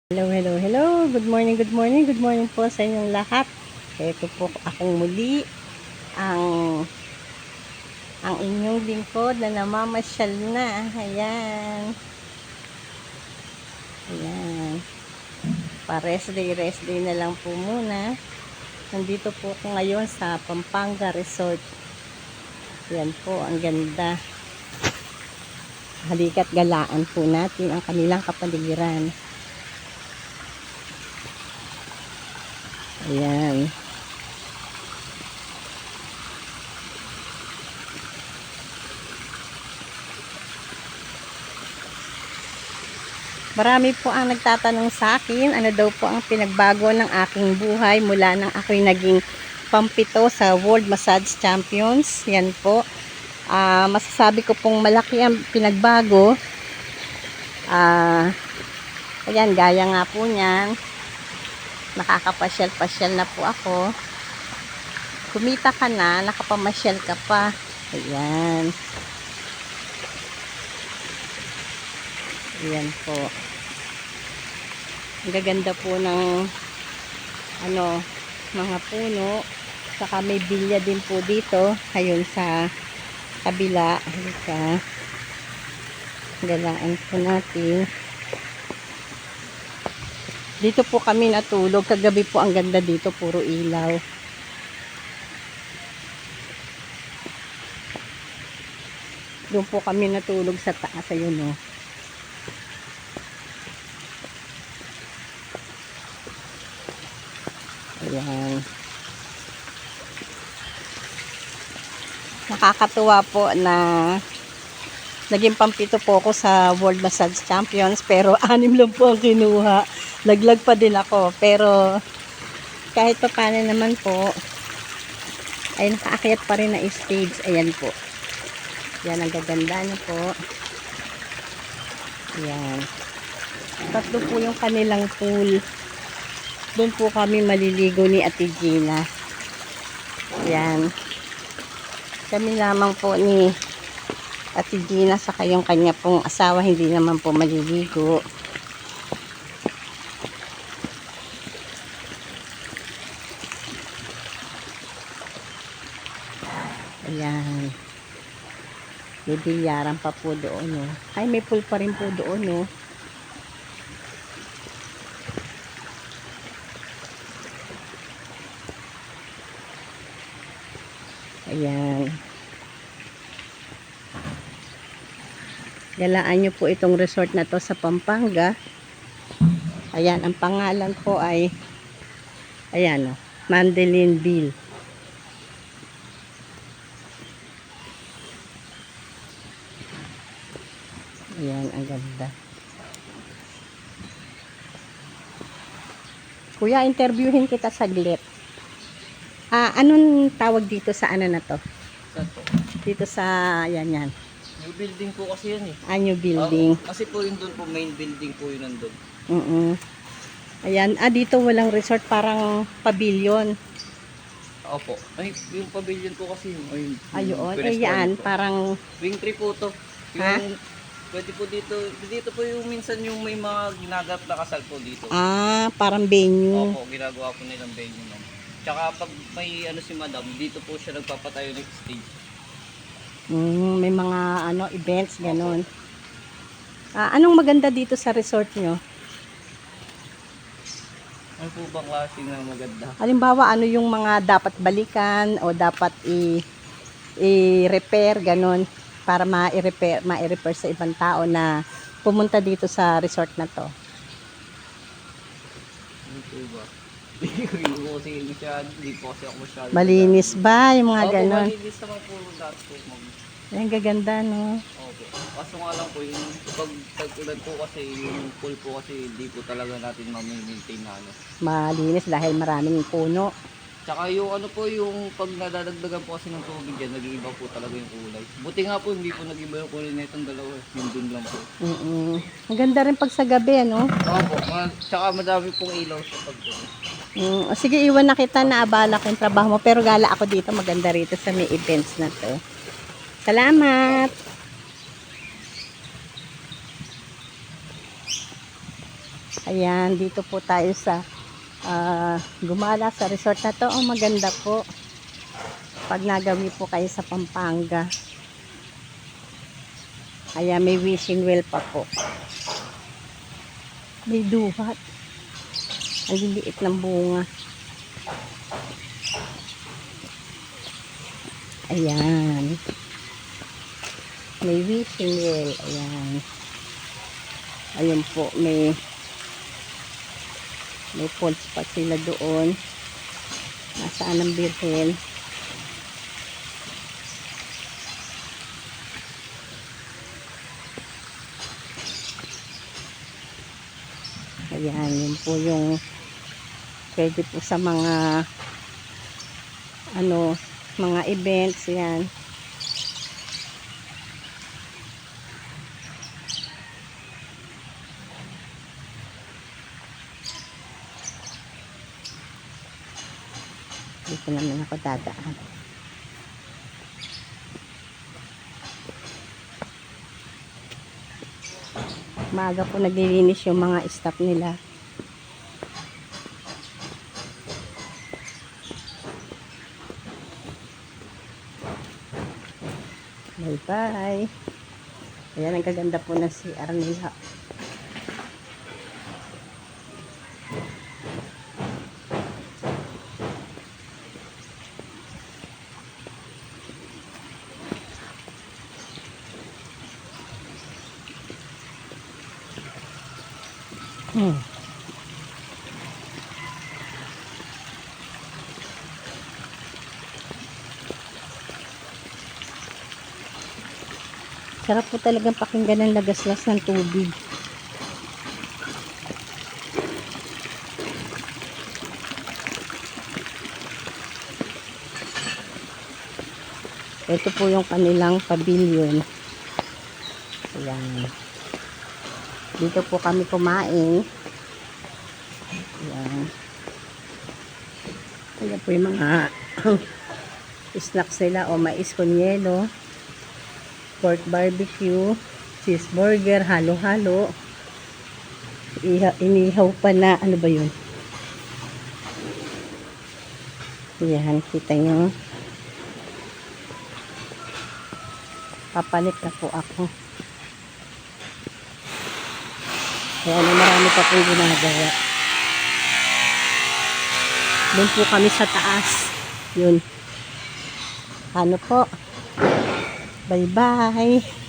Hello, hello, hello. Good morning, good morning. Good morning po sa inyong lahat. Ito po akong muli ang inyong lingkod na namamasyal na. Ayan. Ayan. Pa-rest day na lang po muna. Nandito po ako ngayon sa Pampanga Resort. Ayan po, ang ganda. Halika't galaan po natin ang kanilang kapaligiran. Ayan. Marami po ang nagtatanong sa akin, ano daw po ang pinagbago ng aking buhay mula nang ako'y naging pampito sa World Massage Champions. Yan po. Masasabi ko pong malaki ang pinagbago. Ayan, gaya nga po niyan. Nakakapasyal-pasyal na po ako. Kumita ka na, nakapamasyal ka pa. Ayan. Ayan po. Ang gaganda po ng mga puno. Saka may bilya din po dito. Ayun sa kabila. Halika. Galaan po natin. Dito po kami natulog. Kagabi po ang ganda dito. Puro ilaw. Doon po kami natulog sa taas. Ayun o. Ayan. Nakakatuwa po na naging pampito po ako sa World Massage Champions pero 6 lang po ang kinuha. Laglag pa din ako pero kahit pa paano naman po ay nakaakyat pa rin na stage. Ayan po. Yan ang gaganda niyo po. Ayan. Tatlo po yung kanilang pool. Doon po kami maliligo ni Ate Gina. Ayan. Kami lamang po ni Ate Gina sa kayong kanya pong asawa. Hindi naman po maliligo. Ayan. May bilyaran pa po doon. Oh. Ay, may pool pa rin po doon. Oh. Ayan. Galaan nyo po itong resort na to sa Pampanga. Ayan, ang pangalan po ay ayan o, Mandelin Bill. Ayan, ang ganda. Kuya, interviewin kita saglit. Anong tawag dito sa ano na to? Dito sa, yan. New building po kasi yan eh. New building. Kasi po yun doon po, main building po yun nandun. Ayan, dito walang resort, parang pavilion. Opo. Ay, yung pavilion po kasi yun. Ayun, yan, parang Wing 3 po to. Ha? Yung, pwede po dito, dito po yung minsan yung may mga ginaganap na kasal po dito. parang venue. Opo, ginagawa po nilang venue ma'am. Tsaka pag may ano si madam, dito po siya nagpapatayo ng stage. May mga events, ganun. Anong maganda dito sa resort nyo? Ano po bang klase na maganda? Halimbawa, ano yung mga dapat balikan o dapat i-repair, ganun, para ma-repair sa ibang tao na pumunta dito sa resort na to. Ano po ba? Hindi po kasi masyado, hindi po kasi ako masyado. Malinis ba yung mga Opo, ganun? malinis naman po dati po ma'am. Ang gaganda, no? Opo. Kaso nga lang po, yung pag tag-ulan po kasi, yung pool po kasi hindi po talaga natin ma-maintain na ano. Malinis dahil maraming puno. Tsaka yung ano po, yung pag nadadagdagan po kasi ng tubig dyan, nag-iiba po talaga yung kulay. Buti nga po, hindi po nag-iba yung kulay na itong dalawa. Yung dun lang po. Ang ganda rin pag sa gabi, ano? Opo. Tsaka madami pong ilaw sa pagpuno. Sige, iwan na kita na abala ko yung trabaho mo. Pero gala ako dito, maganda rito sa may events na to. Salamat! Ayan, dito po tayo sa gumala sa resort na to. Oh, maganda po. Pag nagawi po kayo sa Pampanga. Ayan, may wishing well pa po. May duhat. Ang liliit ng bunga. Ayan. May wishing well. Ayan. Ayun po, may falls pa sila doon. Nasaan ang birhen? Ayan, yun po yung pwede po sa mga mga events yan. Dito naman ako dadaan. Maaga po naglilinis yung mga staff nila. Bye bye. Ayan, ang kaganda po ng CR nila. Sarap po talagang pakinggan ng lagaslas ng tubig. Ito po yung kanilang pavilion. Ayan. Dito po kami kumain. Ayan. Ayan po yung mga snacks nila o mais con yelo, pork barbecue, cheeseburger, halo-halo. Inihaw pa na, ano ba yun? Ayan, kita nyo. Papalit na po ako. Ayan, marami pa pong ginagawa. Doon po kami sa taas. Yun. Ano po? Bye-bye.